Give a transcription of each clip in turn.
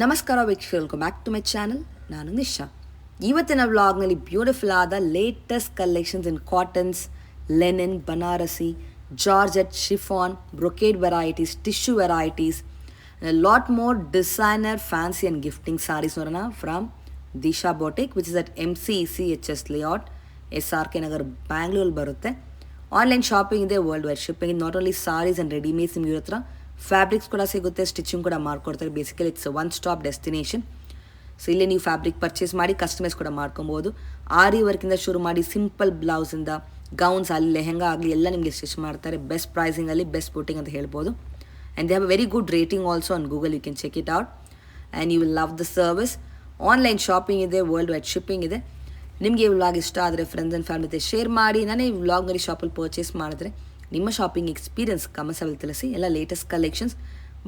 ನಮಸ್ಕಾರ ವೀಕ್ಷಕರು, welcome back to my channel. ನಾನು ನಿಶಾ. ಇವತ್ತಿನ ವ್ಲಾಗ್ನಲ್ಲಿ ಬ್ಯೂಟಿಫುಲ್ ಆದ latest collections in cottons, linen, Banarasi, georgette, chiffon, brocade varieties, tissue varieties, lot more designer, fancy and gifting saris ನೋಡೋಣ from Disha boutique, which is at MCECHS layout, SRK Nagar, ಬ್ಯಾಂಗ್ಳೂರಲ್ಲಿ ಬರುತ್ತೆ. Online shopping ಇದೆ, world wide shipping. Not only saris and readymades ನಿಮ್ಗೆ ಇರೋ ಹತ್ರ fabrics ಕೂಡ ಸಿಗುತ್ತೆ, stitching ಕೂಡ ಮಾಡ್ಕೊಡ್ತಾರೆ. Basically it's one stop destination. So ಇಲ್ಲೇ ನೀವು ಫ್ಯಾಬ್ರಿಕ್ ಪರ್ಚೇಸ್ ಮಾಡಿ ಕಸ್ಟಮೈಸ್ ಕೂಡ ಮಾಡ್ಕೊಬೋದು. ಆರಿ ವರ್ಕಿಂದ ಶುರು ಮಾಡಿ ಸಿಂಪಲ್ ಬ್ಲೌಸಿಂದ ಗೌನ್ಸ್ ಆಗಲಿ, ಲೆಹೆಂಗಾ ಆಗಲಿ ಎಲ್ಲ ನಿಮಗೆ ಸ್ಟಿಚ್ ಮಾಡ್ತಾರೆ. ಬೆಸ್ಟ್ ಪ್ರೈಸಿಂಗಲ್ಲಿ, ಬೆಸ್ಟ್ ಬುಟ್ಟಿಂಗ್ ಅಂತ ಹೇಳ್ಬೋದು. And they have a very good rating also on Google. You can check it out and you will love the service. Online shopping ಇದೆ, ವರ್ಲ್ಡ್ ವೈಡ್ ಶಿಪ್ಪಿಂಗ್ ಇದೆ. ನಿಮಗೆ ಈ ವ್ಲಾಗ್ ಇಷ್ಟ ಆದರೆ ಫ್ರೆಂಡ್ಸ್ ಆ್ಯಂಡ್ ಫ್ಯಾಮಿಲಿ ಜೊತೆ ಶೇರ್ ಮಾಡಿ. ನಾನೇ ಈ ವ್ಲಾಗ್ನಲ್ಲಿ ಶಾಪಲ್ಲಿ ಪರ್ಚೇಸ್ ಮಾಡಿದ್ರೆ ನಿಮ್ಮ ಶಾಪಿಂಗ್ ಎಕ್ಸ್ಪೀರಿಯನ್ಸ್ ಕಮೆಂಟ್ಸಲ್ಲಿ ತಿಳಿಸಿ. ಎಲ್ಲ ಲೇಟೆಸ್ಟ್ ಕಲೆಕ್ಷನ್ಸ್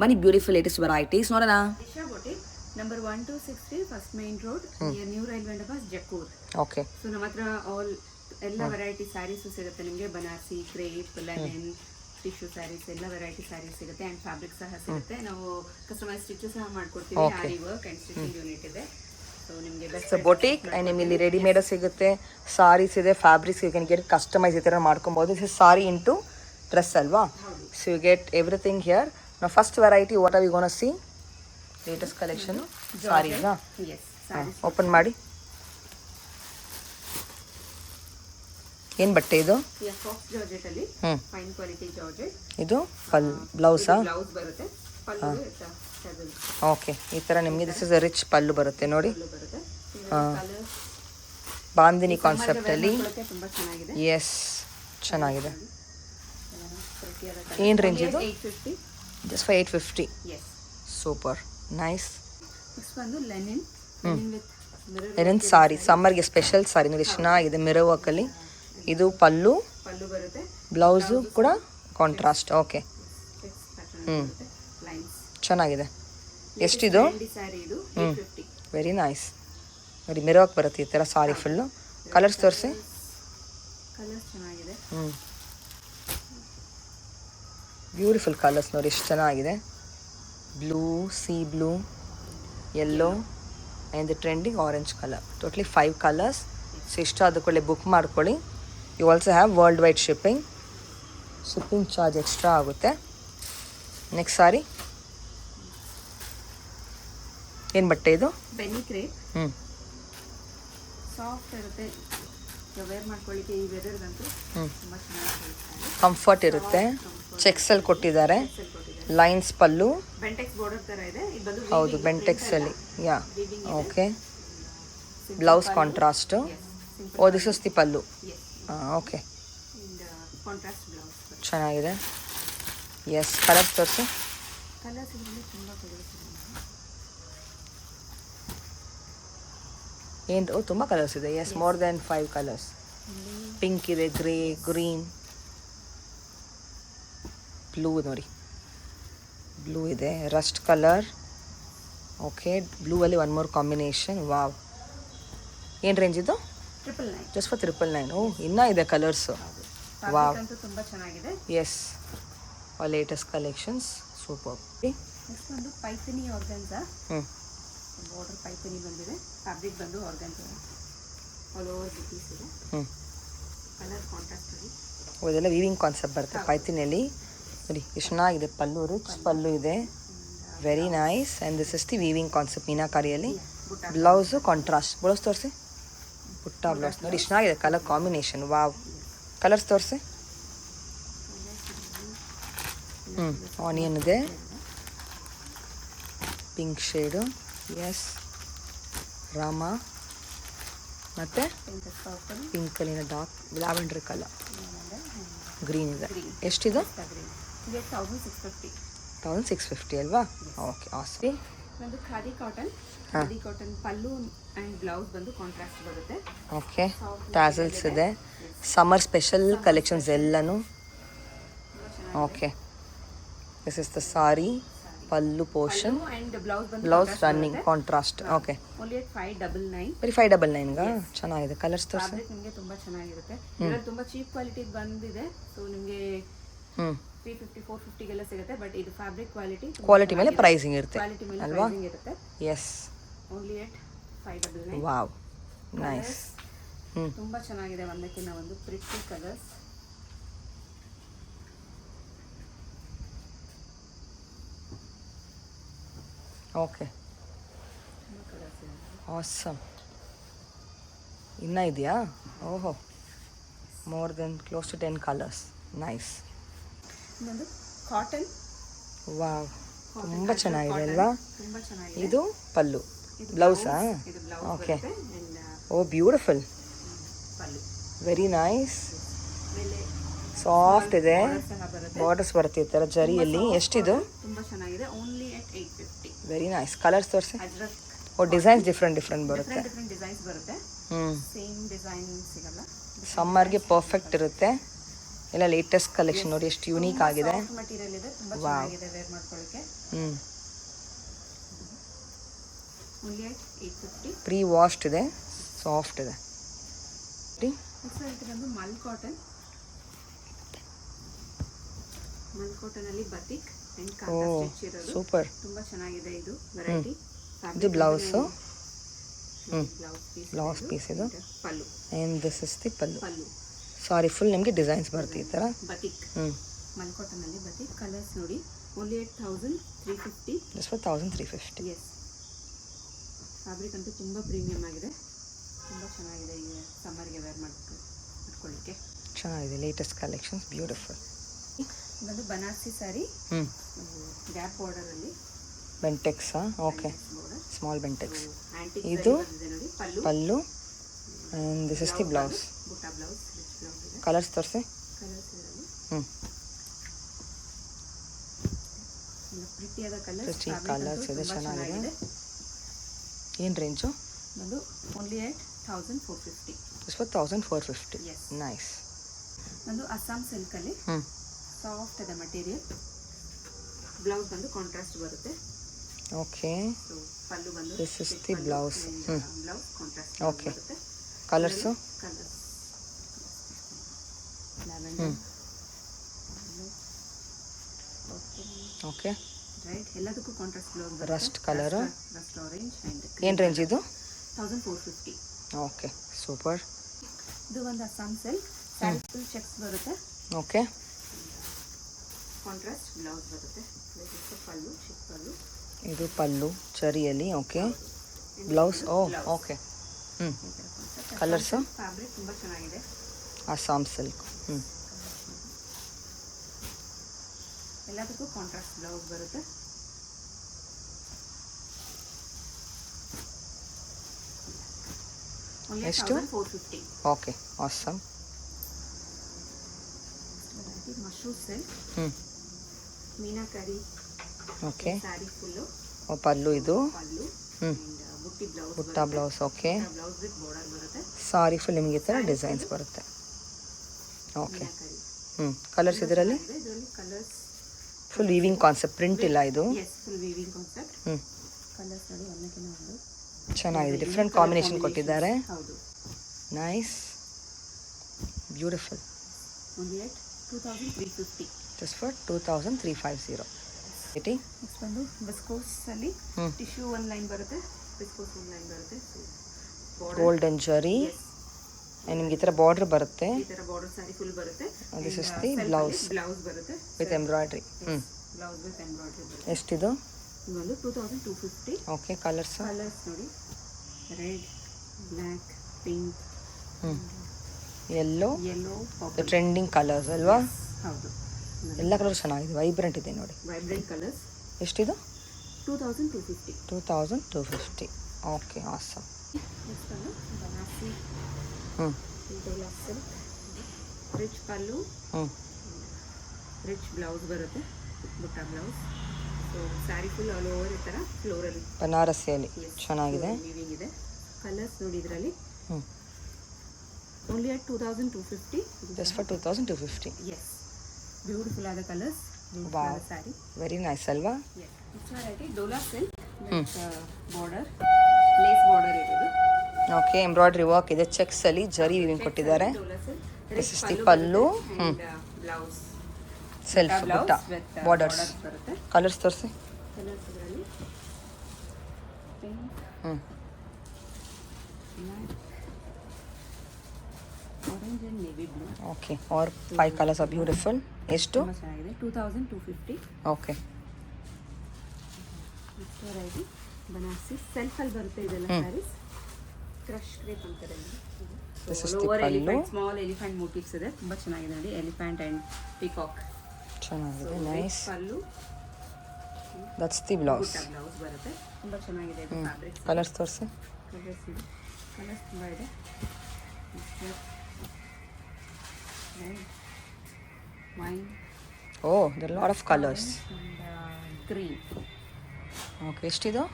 ಬನ್ನಿ, ಬ್ಯೂಟಿಫುಲ್ ಲೇಟೆಸ್ಟ್ ವೆರೈಟೀಸ್ ನೋಡೋಣ. Disha boutique number 1260 first main road near new railway underpass, Jakkur. Okay. So ನಮ್ಮ ಹತ್ರ ಎಲ್ಲ ವೆರೈಟಿ ಸ್ಯಾರೀಸು ಸಿಗುತ್ತೆ ನಿಮಗೆ. Banarasi, crepe, linen, tissue saris ಎಲ್ಲ ವೆರೈಟಿ ಸ್ಯಾರೀಸ್ ಸಿಗುತ್ತೆ. ಆ್ಯಂಡ್ ಫ್ಯಾಬ್ರಿಕ್ ಸಹ ಸಿಗುತ್ತೆ. ನಾವು ಕಸ್ಟಮೈಸ್ ಸ್ಟಿಚ್ ಸಹ ಮಾಡ್ಕೊಡ್ತೀವಿ. Aari work and stitching unit ಇದೆ. ಸೊ ನಿಮಗೆ ಬೆಸ್ಟ್ ಬೊಟಿಕ್ ಆ್ಯಂಡ್ ನಿಮಗೆ ಇಲ್ಲಿ ರೆಡಿಮೇಡ್ ಸಿಗುತ್ತೆ, ಸಾರೀಸ್ ಇದೆ, fabrics you can get customise ಈ ಥರ ಮಾಡ್ಕೊಬೋದು. This is sari into dress ಅಲ್ವಾ? So you get everything here. ನಾವು first variety what are you gonna see? Latest collection ಸಾರೀನಾ? ಓಪನ್ ಮಾಡಿ. ಏನು ಬಟ್ಟೆ ಇದು? ಜಾರ್ಜೆಟ್ ಅಲ್ಲಿ ಫೈನ್ ಕ್ವಾಲಿಟಿ ಜಾರ್ಜೆಟ್. ಇದು ಬ್ಲೌಸಾ? ಬ್ಲೌಸ್ ಬರುತ್ತೆ. ಓಕೆ, ಈ ಥರ ನಿಮಗೆ ದಿಸ್ ಇಸ್ ಅ ರಿಚ್ ಪಲ್ಲು ಬರುತ್ತೆ ನೋಡಿ. ಬರುತ್ತೆ. ಬಾಂದಿನಿ ಕಾನ್ಸೆಪ್ಟಲ್ಲಿ. ತುಂಬಾ ಚೆನ್ನಾಗಿದೆ. ಎಸ್, ಚೆನ್ನಾಗಿದೆ. ಏನು ರೇಂಜ್ ಇದು? 850. Just for 850. Yes, super nice. Next ಬಂದು linen with mirror linen sari, ಸಮ್ಮರ್ಗೆ ಸ್ಪೆಷಲ್ ಸಾರಿ ನೋಡಿ, ಚೆನ್ನಾಗಿದೆ. ಮಿರರ್ ವರ್ಕಲ್ಲಿ ಇದು ಪಲ್ಲು ಬರುತ್ತೆ. ಬ್ಲೌಸು ಕೂಡ ಕಾಂಟ್ರಾಸ್ಟ್. ಓಕೆ, ಲೈನ್ಸ್ ಚೆನ್ನಾಗಿದೆ. ಎಷ್ಟಿದು? ಸ್ಯಾರಿ ಇದು 850. ವೆರಿ ನೈಸ್ ನೋಡಿ, ಮಿರರ್ ವರ್ಕ್ ಬರುತ್ತೆ ಈ ಥರ ಸಾರಿ ಫುಲ್ಲು. ಕಲರ್ಸ್ ತೋರಿಸಿ. ಕಲರ್ಸ್ ಚೆನ್ನಾಗಿದೆ. ಬ್ಯೂಟಿಫುಲ್ ಕಲರ್ಸ್ ನೋಡಿ, ಎಷ್ಟು ಚೆನ್ನಾಗಿದೆ. Blue, sea blue, yellow and the trending orange colour. Totally 5 ಕಲರ್ಸ್. ಸೊ ಇಷ್ಟ ಅದಕ್ಕೊಳ್ಳೆ ಬುಕ್ ಮಾಡ್ಕೊಳ್ಳಿ. You also have world wide shipping. Shipping charge extra ಆಗುತ್ತೆ. ನೆಕ್ಸ್ಟ್ ಸಾರಿ ಏನು ಬಟ್ಟೆ ಇದು? ಬೆನ್ನಿ ಕ್ರೇಪ್. ಸಾಫ್ಟ್ ಇರುತ್ತೆ, ವೇರ್ ಮಾಡ್ಕೊಳ್ಳಿಕ್ಕೆ ಈ ವೆದರ್ಗಂತೂ ತುಂಬ ಚೆನ್ನಾಗಿ ಕಂಫರ್ಟ್ ಇರುತ್ತೆ. ಚೆಕ್ಸಲ್ಲಿ ಕೊಟ್ಟಿದ್ದಾರೆ. ಲೈನ್ಸ್ ಪಲ್ಲು. ಬೆಂಟೆಕ್ಸ್ ಬಾರ್ಡರ್ ಥರ ಇದೆ. ಇದು ಬಂದು ಹೌದು, ಬೆಂಟೆಕ್ಸಲ್ಲಿ. Yeah, okay. Blouse contrast. Oh, this is the pallu. Okay, contrast blouse. ಚೆನ್ನಾಗಿದೆ. ಎಸ್, ಕಲರ್ಸ್ ತೋರಿಸಿ. ಕಲರ್ಸ್ ಇದರಲ್ಲಿ ತುಂಬ ಕಲರ್ಸ್ ಇದೆ. ಏನು? ತುಂಬ ಕಲರ್ಸ್ ಇದೆ. Yes, more than 5 colours. Pink ಇದೆ, ಗ್ರೇ, ಗ್ರೀನ್, ಬ್ಲೂ ನೋಡಿ, ಬ್ಲೂ ಇದೆ, ರಸ್ಟ್ ಕಲರ್. ಓಕೆ, ಬ್ಲೂ ಅಲ್ಲಿ ಒನ್ ಮೋರ್ ಕಾಂಬಿನೇಷನ್. ವಾವ್, ಏನು ರೇಂಜ್ ಇದು? 999. Just for 999. ಓ, ಇನ್ನೂ ಇದೆ ಕಲರ್ಸು. ವಾವ್, ತುಂಬ ಚೆನ್ನಾಗಿದೆ. Yes, latest collections. Super. Next ಬಂದು ಪೈಥನಿ ಆರ್ಗನ್ಸಾ. ಬಾರ್ಡರ್ ಪೈಥನಿ ಬಂದಿದೆ. ಫ್ಯಾಬ್ರಿಕ್ ಬಂದು ಆರ್ಗನ್ಸಾ ಆಲ್ ಓವರ್ ಬುಟೀಸ್ ಇದೆ. ಕಲರ್ ಕಾಂಟ್ರಾಸ್ಟ್ ಇದೆ. ಇದೆಲ್ಲ ವೀವಿಂಗ್ ಕಾನ್ಸೆಪ್ಟ್ ಬರುತ್ತೆ ಪೈಥಿನಿಯಲ್ಲಿ ನೋಡಿ, ಎಷ್ಟು ಚೆನ್ನಾಗಿದೆ. ಪಲ್ಲು ರಿಚ್ ಪಲ್ಲು ಇದೆ, very nice. And this is the weaving concept ಮೀನಾಕಾರಿಯಲ್ಲಿ. Blouse contrast. ಬ್ಲೌಸ್ ತೋರಿಸಿ. ಪುಟ್ಟ ಬ್ಲೌಸ್ ನೋಡಿ, ಎಷ್ಟು ಚೆನ್ನಾಗಿದೆ ಕಲರ್ ಕಾಂಬಿನೇಷನ್. ವಾವ್, ಕಲರ್ಸ್ ತೋರಿಸಿ. ಆನಿಯನ್ ಇದೆ, ಪಿಂಕ್ ಶೇಡು, ಎಸ್, ರಾಮ, ಮತ್ತು ಪಿಂಕಲ್ಲಿನ ಡಾರ್ಕ್ ಲ್ಯಾವೆಂಡರ್ ಕಲರ್, ಗ್ರೀನ್ ಇದೆ. ಎಷ್ಟಿದು? 1650. 1650 ಅಲ್ವಾ? Okay, awesome. ಒಂದು khadi cotton. Khadi cotton pallu and blouse ಬಂದು ಕಾಂಟ್ರಾಸ್ಟ್ ಬರುತ್ತೆ. ಓಕೆ, ಟ್ಯಾಸಲ್ಸ್ ಇದೆ. ಸಮ್ಮರ್ ಸ್ಪೆಷಲ್ ಕಲೆಕ್ಷನ್ಸ್ ಎಲ್ಲನೂ. Okay, this is the sari, pallu portion, and blouse ಬಂದು blouse running contrast. Okay, only 599. ಬರೀ 599ಗಾ? ಚೆನ್ನಾಗಿದೆ. ಕಲರ್ಸ್ ತೋರಿಸಿ. ಫ್ಯಾಬ್ರಿಕ್ ನಿಮಗೆ ತುಂಬ ಚೆನ್ನಾಗಿರುತ್ತೆ. ಇದರಲ್ಲಿ ತುಂಬ ಚೀಪ್ ಕ್ವಾಲಿಟಿ ಬಂದಿದೆ. ಸೊ ನಿಮಗೆ ಹ್ಞೂ 350-450ಗೆಲ್ಲ ಸಿಗುತ್ತೆ. ಬಟ್ ಇದು ಫ್ಯಾಬ್ರಿಕ್ ಕ್ವಾಲಿಟಿ ಮೇಲೆ ಪ್ರೈಸಿಂಗ್ ಇರುತ್ತೆ ಕ್ವಾಲಿಟಿ ಮೇಲೆ ಅಲ್ವಾ? pricing ಇರುತ್ತೆ. Yes. Only at 599. Wow, nice. ಹ್ಞೂ ತುಂಬ ಚೆನ್ನಾಗಿದೆ, ಒಂದಕ್ಕಿಂತ ಒಂದು ಪ್ರಿಟಿ ಕಲರ್ಸ್. Okay, awesome. ಇನ್ನೂ ಇದೆಯಾ? ಓಹೋ, more than close to 10 colours. Nice. ಇನ್ನೊಂದು ಕಾಟನ್. ವಾವ್, ತುಂಬ ಚೆನ್ನಾಗಿದೆ ಅಲ್ವಾ? ತುಂಬ ಚೆನ್ನಾಗಿದೆ. ಇದು ಪಲ್ಲು, ಬ್ಲೌಸಾ? ಇದು ಬ್ಲೌಸ್ ಓಕೆ. ಬರುತ್ತೆ and ಓ, ಬ್ಯೂಟಿಫುಲ್, ಪಲ್ಲು. Very nice. ಮೇಲೆ ಸಾಫ್ಟ್ ಇದೆ, borders ಸಹ ಬರುತ್ತೆ. ಬಾರ್ಡರ್ಸ್ ಬರುತ್ತೆ ಈ ಥರ ಜರಿಯಲ್ಲಿ. ಎಷ್ಟಿದು? ತುಂಬ ಚೆನ್ನಾಗಿದೆ. ಓನ್ಲಿ ಎಟ್ 850. Very nice. ಕಲರ್ಸ್ ತೋರಿಸಿ. ಅಜ್ರಕ್ ಓ, ಡಿಸೈನ್ಸ್ ಡಿಫ್ರೆಂಟ್ ಬರುತ್ತೆ. ಡಿಫ್ರೆಂಟ್ ಡಿಸೈನ್ಸ್ ಬರುತ್ತೆ. ಹ್ಞೂ, ಸೇಮ್ ಡಿಸೈನ್ ಸಿಗಲ್ಲ. ಸಮ್ಮರ್ಗೆ ಪರ್ಫೆಕ್ಟ್ ಇರುತ್ತೆ. ಎಲ್ಲ ಲೇಟೆಸ್ಟ್ ಕಲೆಕ್ಷನ್ ನೋಡಿ, ಎಷ್ಟು ಯೂನಿಕ್ ಆಗಿದೆ. ಮಟೀರಿಯಲ್ ಇದೆ, ತುಂಬ ಚೆನ್ನಾಗಿದೆ ವೇರ್ ಮಾಡ್ಕೊಳ್ಳೋಕೆ. ಹ್ಞೂ, ಓನ್ಲಿ ಎಟ್ 850. ಪ್ರೀ ವಾಶ್ಡ್ ಇದೆ, ಸಾಫ್ಟ್ ಇದೆ. ನೆಕ್ಸ್ಟ್ ಹೇಳ್ತಿರೋದು ಮಲ್ ಕಾಟನ್. ಮಲ್ ಕಾಟನ್ ಅಲ್ಲಿ ಬತಿಕ್ ಅಂಡ್ ಓ, ಕಾಂತಾ ಸ್ಟಿಚ್ ಇರೋದು. ಸೂಪರ್. ತುಂಬಾ ಚೆನ್ನಾಗಿದೆ ಇದು ವೆರೈಟಿ. ಇದು ಬ್ಲೌಸು. ಹ್ಞೂ, ಬ್ಲೌಸ್ ಪೀಸ್ ಇದು. Pallu. And this is the pallu. Pallu sari, full ನಿಮಗೆ ಡಿಸೈನ್ಸ್ ಬರುತ್ತೆ ಈ ಥರ. ಬತಿಕ್. ಹ್ಞೂ, ಮಲ್ ಕಾಟನ್ ಅಲ್ಲಿ ಬತಿಕ್. ಕಲರ್ಸ್ ನೋಡಿ, only 8350. Just for 1350. Yes, fabric ಅಂತೂ ತುಂಬ ಪ್ರೀಮಿಯಂ ಆಗಿದೆ, ತುಂಬ ಚೆನ್ನಾಗಿದೆ. ಈ ಸಮ್ಮರ್ಗೆ ವೇರ್ ಮಾಡ್ಕೊಳ್ಳಿಕ್ಕೆ ಚೆನ್ನಾಗಿದೆ. Latest collections, beautiful. ಇದೊಂದು ಬನಾರಸಿ ಸ್ಯಾರಿ, ಹ್ಞೂ, ಗ್ಯಾಪ್ ಬಾರ್ಡರಲ್ಲಿ ಬೆಂಟೆಕ್ಸಾ? Okay, border. Small Bentex. Antique ಇದು ಬಂದಿದೆ ನೋಡಿ, pallu. Pallu and this is the blouse. Butta blouse, rich blouse ಇದೆ. ಕಲರ್ಸ್ ತೋರಿಸಿ. ಕಲರ್ಸ್ ಇದರಲ್ಲಿ ಹ್ಞೂ, ಪ್ರಿಟಿಯಾದ ಕಲರ್ಸ್. Pretty colours ಇದೆ, ಚೆನ್ನಾಗಿದೆ. ಏನು ರೇಂಜು? ಒಂದು only at 1450. Just for 1450. Yes. Nice. ಒಂದು ಅಸ್ಸಾಂ ಸಿಲ್ಕಲ್ಲಿ ಹ್ಞೂ, ಸಾಫ್ಟ್ ಇದೆ ಮಟೀರಿಯಲ್. ಬ್ಲೌಸ್ ಬಂದು ಕಾಂಟ್ರಾಸ್ಟ್ ಬರುತ್ತೆ. ಓಕೆ. ಸೊ ಪಲ್ಲು ಬಂದು This is the blouse. Blouse contrast Okay. ಬರುತ್ತೆ. Colours? Colours lavender, okay. Right, ಎಲ್ಲದಕ್ಕೂ contrast blouse. Rust colour. Rust orange and ಏನು ರೇಂಜ್ ಇದು? 1450. Okay, super. ಇದು ಒಂದು Assam silk sari, full checks ಬರುತ್ತೆ. ಓಕೆ, ಕಾಂಟ್ರಾಸ್ಟ್ ಬ್ಲೌಸ್ ಬರುತ್ತೆ. ಪಲ್ಲು, ಚಿಕ್ಕ ಪಲ್ಲು. ಇದು ಪಲ್ಲು ಚರಿಯಲ್ಲಿ. Okay, blouse. Oh, okay. ಹ್ಞೂ, ಕಲರ್ಸು? ಫ್ಯಾಬ್ರಿಕ್ ತುಂಬ ಚೆನ್ನಾಗಿದೆ. ಅಸ್ಸಾಂ ಸಿಲ್ಕ್. ಹ್ಞೂ, ಎಲ್ಲದಕ್ಕೂ ಕಾಂಟ್ರಾಸ್ಟ್ ಬ್ಲೌಸ್ ಬರುತ್ತೆ. ಎಷ್ಟು? 450. Okay, awesome. ಮಶ್ರೂಮ್ ಸಿಲ್ಕ್, ಹ್ಞೂ, ಮೀನಾಕರಿ ಓಕೆ. ಸ್ಯಾರಿ ಫುಲ್ಲು. ಓ, ಪಲ್ಲು ಇದು. ಪಲ್ಲು ಹ್ಞೂ, and butti blouse. Butta blouse. Okay. Blouse with border ಬರುತ್ತೆ. ಸಾರಿ ಫುಲ್ ನಿಮಗೆ ಈ ಥರ ಡಿಸೈನ್ಸ್ ಬರುತ್ತೆ. ಓಕೆ. ಮೀನಾಕರಿ. ಹ್ಞೂ, ಕಲರ್ಸ್ ಇದರಲ್ಲಿ? ಇದರಲ್ಲಿ colours full weaving concept, print ಇಲ್ಲ ಇದು. Yes, full weaving concept. ಹ್ಞೂ, ಕಲರ್ಸ್ ನೋಡಿ, ಒಂದಕ್ಕಿಂತ ಒಂದು ಚೆನ್ನಾಗಿದೆ. ಡಿಫ್ರೆಂಟ್ ಕಾಂಬಿನೇಷನ್ ಕೊಟ್ಟಿದ್ದಾರೆ. ಹೌದು. Nice, beautiful. Only at 2350. Just for 2350. ಏಟಿ. ನೆಕ್ಸ್ಟ್ ಬಂದು ವಿಸ್ಕೋಸ್ ಅಲ್ಲಿ ಹ್ಞೂ, ಟಿಶ್ಯೂ ಒಂದು ಲೈನ್ ಬರುತ್ತೆ, ವಿಸ್ಕೋಸ್ ಒಂದು ಲೈನ್ ಬರುತ್ತೆ. ಗೋಲ್ಡನ್ ಜರಿ. ನಿಮ್ಗೆ ಈ ಥರ ಬಾರ್ಡರ್ ಬರುತ್ತೆ. ಈ ತರ ಬಾರ್ಡರ್ ಸ್ಯಾರಿ ಫುಲ್ ಬರುತ್ತೆ. This is the blouse blouse ಬರುತ್ತೆ ವಿತ್ ಎಂಬ್ರಾಯ್ಡ್ರಿ. ಹ್ಞೂ, ಬ್ಲೌಸ್ ವಿತ್ ಎಂಬ್ರಾಯ್ಡ್ರಿ ಬರುತ್ತೆ. ಎಷ್ಟಿದು? ಇದೊಂದು 2250. Okay, colours? ಕಲರ್ಸ್ ನೋಡಿ, ರೆಡ್, ಬ್ಲ್ಯಾಕ್, ಪಿಂಕ್, ಹ್ಞೂ, yellow, yellow, purple. Trending colours ಅಲ್ವಾ? ಹೌದು, ಎಲ್ಲ ಕಲರ್ ಚೆನ್ನಾಗಿದೆ, ವೈಬ್ರೆಂಟ್ ಇದೆ ನೋಡಿ. Vibrant colours. ಎಷ್ಟಿದು? 2250. 2250. Okay, awesome. ನೆಕ್ಸ್ಟ್ ಬಂದು ಬನಾರಸಿ ಹ್ಞೂ, ಡೋಲಾ ಸಿಲ್ಕ್, ರಿಚ್ ಪಲ್ಲು, ಹ್ಞೂ, ರಿಚ್ ಬ್ಲೌಸ್ ಬರುತ್ತೆ, ಬುಟ್ಟ blouse. So sari full all over ಈ ಥರ ಫ್ಲೋರಲ್ ಬನಾರಸಿಯಲ್ಲಿ ಚೆನ್ನಾಗಿದೆ. ವೀವಿಂಗ್ ಇದೆ. ಕಲರ್ಸ್ ನೋಡಿ ಇದರಲ್ಲಿ. ಹ್ಞೂ, only at 2250. Just for 2250. Yes, beautiful ಆದ colours. Wow, sari very nice ಅಲ್ವಾ? Next variety Dola silk border, lace border ಇರೋದು. ಓಕೆ, ಎಂಬ್ರಾಯ್ಡ್ರಿ ವರ್ಕ್ ಇದೆ, ಚೆಕ್ಸ್ ಅಲ್ಲಿ ಜರಿ ವಿವಿಂಗ್ ಕೊಟ್ಟಿದ್ದಾರೆ. Dola silk, this is the pallu. ಹ್ಞೂ, ಬ್ಲೌಸ್. ಸೆಲ್ಫ್ ಬುಟ್ಟ ಬಾರ್ಡರ್ಸ್ ಬರುತ್ತೆ. ಕಲರ್ಸ್ ತೋರಿಸಿ. ಕಲರ್ಸ್ ಇದರಲ್ಲಿ ಪಿಂಕ್, ಹ್ಞೂ black, orange and navy blue. Okay are 5 colours are beautiful. ಎಷ್ಟು? ತುಂಬ ಚೆನ್ನಾಗಿದೆ. 2250. ಓಕೆ ನೆಕ್ಸ್ಟ್ ವೆರೈಟಿ ಬನಾರಸಿ ಸೆಲ್ಫಲ್ಲಿ ಬರುತ್ತೆ ಇದೆಲ್ಲ ಸ್ಯಾರೀಸ್. ಕ್ರಶ್ ಕ್ರೇಪ್ ಅಂತಾರೆ. This is the lower pallu. Elephant, small elephant motifs ಇದೆ. ತುಂಬ ಚೆನ್ನಾಗಿದೆ ನೋಡಿ. Elephant and peacock. ಚೆನ್ನಾಗಿದೆ, nice. Pallu, that's the blouse. Butta blouse ಬರುತ್ತೆ. ತುಂಬ ಚೆನ್ನಾಗಿದೆ ಇದು ಫ್ಯಾಬ್ರಿಕ್. ಕಲರ್ಸ್ ತೋರಿಸಿ. ಕಲರ್ಸ್ ಇದೆ. ಕಲರ್ಸ್ ತುಂಬ ಇದೆ. Wine other lot of colours. Green. Okay ಎಷ್ಟಿದು?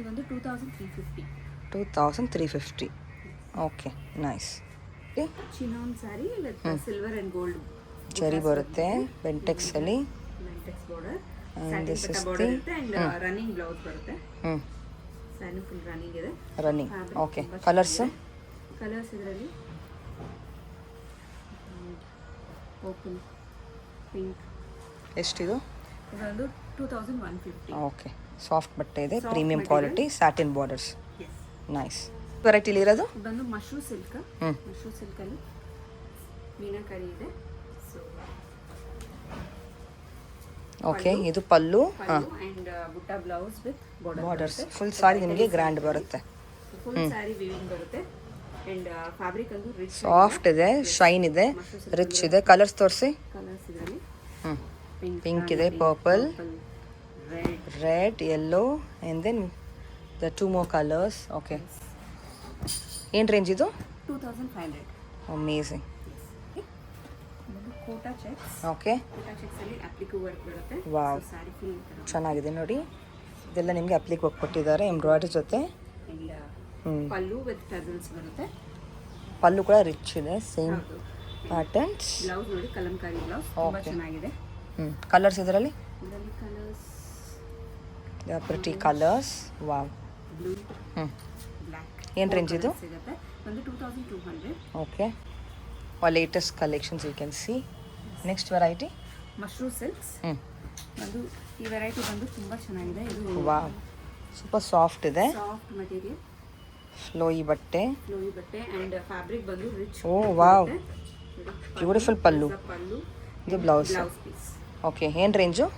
ಇದೊಂದು 2350. 2350. Okay nice. Chinon sari with silver and gold zari ಬರುತ್ತೆ ಬೆಂಟೆಕ್ಸಲ್ಲಿ. ಮೆಂಟೆಕ್ಸ್ border, And this is border the- ಇರುತ್ತೆ ಆ್ಯಂಡ್ ರನ್ನಿಂಗ್ ಬ್ಲೌಸ್ ಬರುತ್ತೆ. ಹ್ಞೂ ಸ್ಯಾರಿ ಫುಲ್ ರನ್ನಿಂಗ್ ಇದೆ. ರನ್ನಿಂಗ್. Fabric ಓಕೆ ತುಂಬಾ ಕಲರ್ಸು? ಚೆನ್ನಾಗಿದೆ. ಕಲರ್ಸ್ ಇದರಲ್ಲಿ ಪರ್ಪಲ್, ಪಿಂಕ್. ಎಷ್ಟಿದು? ಇದೊಂದು 2150. ಓಕೆ ಸಾಫ್ಟ್ ಬಟ್ಟೆ ಇದೆ, Soft premium material. Quality, satin borders. Yes. Nice. ವೆರೈಟಿಲಿ ಇರೋದು? ಬಂದು ಮಶ್ರೂ ಸಿಲ್ಕ್. ಹ್ಞೂ ಮಶ್ರೂ ಸಿಲ್ಕಲ್ಲಿ ಮೀನಾಕರಿ ಇದೆ. ಸೊ ಓಕೆ ಇದು ಪಲ್ಲು. ಹಾಂ pallu and butta blouse with borders. Full sari ನಿಮಗೆ ಗ್ರ್ಯಾಂಡ್ ಬರುತ್ತೆ. ಫುಲ್ ಸ್ಯಾರಿ ವಿವಿಂಗ್ ಬರುತ್ತೆ ಆ್ಯಂಡ್ ಫ್ಯಾಬ್ರಿಕ್ ಅಂದು ರಿಚ್ ಸಾಫ್ಟ್ ಇದೆ, ಶೈನ್ ಇದೆ, ರಿಚ್ ಇದೆ. ಕಲರ್ಸ್ ತೋರಿಸಿ. ಕಲರ್ಸ್ ಇದರಲ್ಲಿ ಹ್ಞೂ ಪಿಂಕ್, ಪಿಂಕ್ ಇದೆ, purple, red. Red, yellow and then the 2 more colours. Okay ಏನು ರೇಂಜ್ ಇದು? 2500. Amazing. Kota checks. Okay Kota checks ಅಲ್ಲಿ ಅಪ್ಲಿಕ್ ವರ್ಕ್ ಬರುತ್ತೆ. ವಾವ್ ಸ್ಯಾರಿ ಫುಲ್ ಚೆನ್ನಾಗಿದೆ ನೋಡಿ. ಇದೆಲ್ಲ ನಿಮಗೆ ಅಪ್ಲಿಕ್ ವರ್ಕ್ ಕೊಟ್ಟಿದ್ದಾರೆ ಎಂಬ್ರಾಯ್ಡ್ರಿ ಜೊತೆ. ಆ್ಯಂಡ್ ಹ್ಞೂ ಪಲ್ಲು ವಿತ್ ಟಸಲ್ಸ್ ಬರುತ್ತೆ. ಪಲ್ಲು ಕೂಡ ರಿಚ್ ಇದೆ, ಸೇಮ್ ಹೌದು. ಪ್ಯಾಟರ್ನ್ಸ್. ಬ್ಲೌಸ್ ನೋಡಿ ಕಲಂಕಾರಿ ಬ್ಲೌಸ್ ತುಂಬ Okay. ಚೆನ್ನಾಗಿದೆ. ಹ್ಞೂ ಕಲರ್ಸ್ ಇದರಲ್ಲಿ? ಇದರಲ್ಲಿ colours pretty colours. Wow. Blue, ಹ್ಞೂ ಬ್ಲ್ಯಾಕ್. ಏನ್ range ಇದು? ಸಿಗುತ್ತೆ. ಒಂದು 2200. Okay latest collections you can see. Next variety? Mashru silks. ಹ್ಞೂ ಒಂದು ಈ ವೆರೈಟಿ ಬಂದು ತುಂಬ ಚೆನ್ನಾಗಿದೆ. ಇದು ವಾವ್ ಸೂಪರ್ ಸಾಫ್ಟ್ ಇದೆ, ಸಾಫ್ಟ್ ಮಟೀರಿಯಲ್, ಫ್ಲೋಯಿ ಬಟ್ಟೆ. ಫ್ಲೋಯಿ ಬಟ್ಟೆ ಆ್ಯಂಡ್ ಫ್ಯಾಬ್ರಿಕ್ ಬಂದು rich. Oh wow beautiful pallu. Pallu ಇದು ಬ್ಲೌಸ್. Blouse piece. ಓಕೆ ಏನು ರೇಂಜು?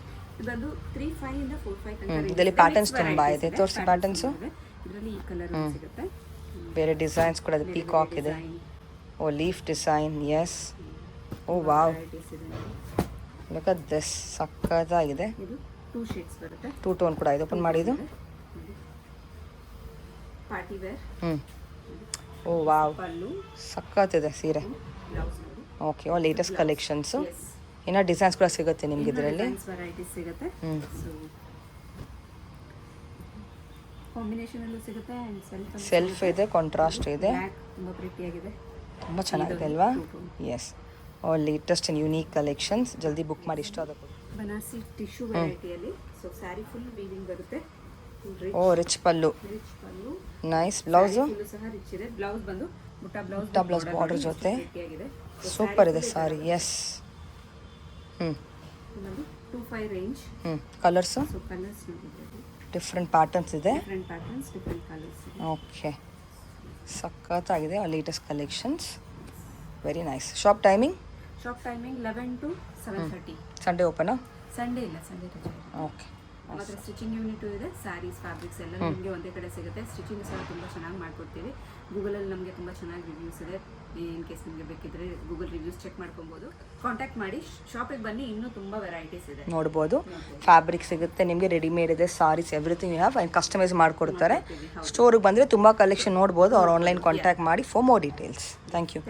ಇದೊಂದು 35 ಇಂದ 45 ತನಕ range ಇದರಲ್ಲಿ ಇದೆ. patterns Mix ತುಂಬಾ varieties ಇದೆ. ತೋರ್ಸಿ patterns. ಇದರಲ್ಲಿ ಈ ಕಲರ್ ಸಿಗುತ್ತೆ. ಬೇರೆ ಡಿಸೈನ್ಸ್ ಕೂಡ ಇದೆ, ಬೇರೆ ಪೀಕಾಕ್ ಬೇರೆ ಇದೆ, design, ಓ ಲೀಫ್ ಡಿಸೈನ್. ಎಸ್ ಓ ವಾವ್ varieties ಇದೆ. ಲುಕ್ ಅಟ್ ದಿಸ್ ಸಕ್ಕತ್ತಾಗಿದೆ. ಇದು 2 ಶೇಡ್ಸ್ ಬರುತ್ತೆ. 2 ಟೋನ್ ಕೂಡ ಇದೆ. ಓಪನ್ ಮಾಡಿದ್ದು. Party wear. ಹ್ಞೂ ಓ ವಾವ್ ಪಲ್ಲು, ಸಕ್ಕತ್ತಿದೆ ಸೀರೆ. ಬ್ಲೌಸ್ ನೋಡಿ. ಓಕೆ ಓ ಲೇಟೆಸ್ಟ್ ಕಲೆಕ್ಷನ್ಸು. ಎಸ್. ಇನ್ನೂ ಡಿಸೈನ್ಸ್ ಕೂಡ ಸಿಗುತ್ತೆ ನಿಮ್ಗೆ ಇದರಲ್ಲಿ. ವೆರೈಟೀಸ್ ಸಿಗುತ್ತೆ. ಹ್ಞೂ ಸೊ ಕಾಂಬಿನೇಷನ್ ಅಲ್ಲೂ ಸಿಗುತ್ತೆ ಆ್ಯಂಡ್ ಸೆಲ್ಫ್ ಇದೆ, ಕಾಂಟ್ರಾಸ್ಟ್ ಇದೆ. ಬ್ಲ್ಯಾಕ್ ತುಂಬ ಪ್ರಿಟಿಯಾಗಿದೆ. ತುಂಬ ಚೆನ್ನಾಗಿದೆ ಅಲ್ವಾ? Yes oh latest and unique collections. ಜಲ್ದಿ ಬುಕ್ ಮಾಡಿ, ಇಷ್ಟ ಆದ ಬನಾರಸಿ ಟಿಶ್ಯೂ ವೆರೈಟಿಯಲ್ಲಿ. ಸೊ ಸ್ಯಾರಿ ಫುಲ್ ವೀವಿಂಗ್ ಬರುತ್ತೆ. Oh rich pallu, rich pallu, nice blouse. Full ಸಹ ರಿಚ್ ಇದೆ. ಬ್ಲೌಸ್ ಬಂದು butta blouse, butta blouse border ಜೊತೆ ಪ್ರಿಟಿಯಾಗಿದೆ. ಸೂಪರ್ ಇದೆ ಸಾರಿ. ಎಸ್ ಹ್ಞೂ ಇನ್ನೊಂದು 25 ರೇಂಜ್. ಹ್ಞೂ ಕಲರ್ಸು ಸೊ ಕಲರ್ಸ್ ನೋಡಿದ್ದೀವಿ. ಡಿಫ್ರೆಂಟ್ ಪ್ಯಾಟರ್ನ್ಸ್ ಇದೆ. Different patterns, different colours. Okay ಸಖತ್ತಾಗಿದೆ latest collections. Very nice. Shop timing? Shop timing 11 to 7:30. Sunday ಓಪನಾ? ಸಂಡೇ ಇಲ್ಲ, ಸಂಡೇ ರಜೆ. ಓಕೆ ಮಾತ್ರ ಸ್ಟಿಚಿಂಗ್ ಯೂನಿಟು ಇದೆ. ಸ್ಯಾರೀಸ್, ಫ್ಯಾಬ್ರಿಕ್ಸ್ ಎಲ್ಲ ನಿಮಗೆ ಒಂದೇ ಕಡೆ ಸಿಗುತ್ತೆ. ಸ್ಟಿಚಿಂಗ್ ಸಹ ತುಂಬ ಚೆನ್ನಾಗಿ ಮಾಡ್ಕೊಡ್ತೀವಿ. ಗೂಗಲಲ್ಲಿ ನಮಗೆ ತುಂಬ ಚೆನ್ನಾಗಿ ರಿವ್ಯೂಸ್ ಇದೆ. ಇನ್ ಕೇಸ್ ನಿಮಗೆ ಬೇಕಿದ್ರೆ ಗೂಗಲ್ ರಿವ್ಯೂಸ್ ಚೆಕ್ ಮಾಡ್ಕೊಬೋದು. ಕಾಂಟ್ಯಾಕ್ಟ್ ಮಾಡಿ, ಶಾಪಿಗೆ ಬನ್ನಿ, ಇನ್ನೂ ತುಂಬ ವೆರೈಟೀಸ್ ಇದೆ. ನೋಡ್ಬೋದು. ಫ್ಯಾಬ್ರಿಕ್ ಸಿಗುತ್ತೆ ನಿಮಗೆ, ರೆಡಿಮೇಡ್ ಇದೆ, saris, everything you have and customise ಮಾಡಿಕೊಡ್ತಾರೆ. ಸ್ಟೋರಿಗೆ ಬಂದರೆ ತುಂಬ ಕಲೆಕ್ಷನ್ ನೋಡ್ಬೋದು. ಅವ್ರು ಆನ್ಲೈನ್ ಕಾಂಟ್ಯಾಕ್ಟ್ ಮಾಡಿ for more details. Thank you.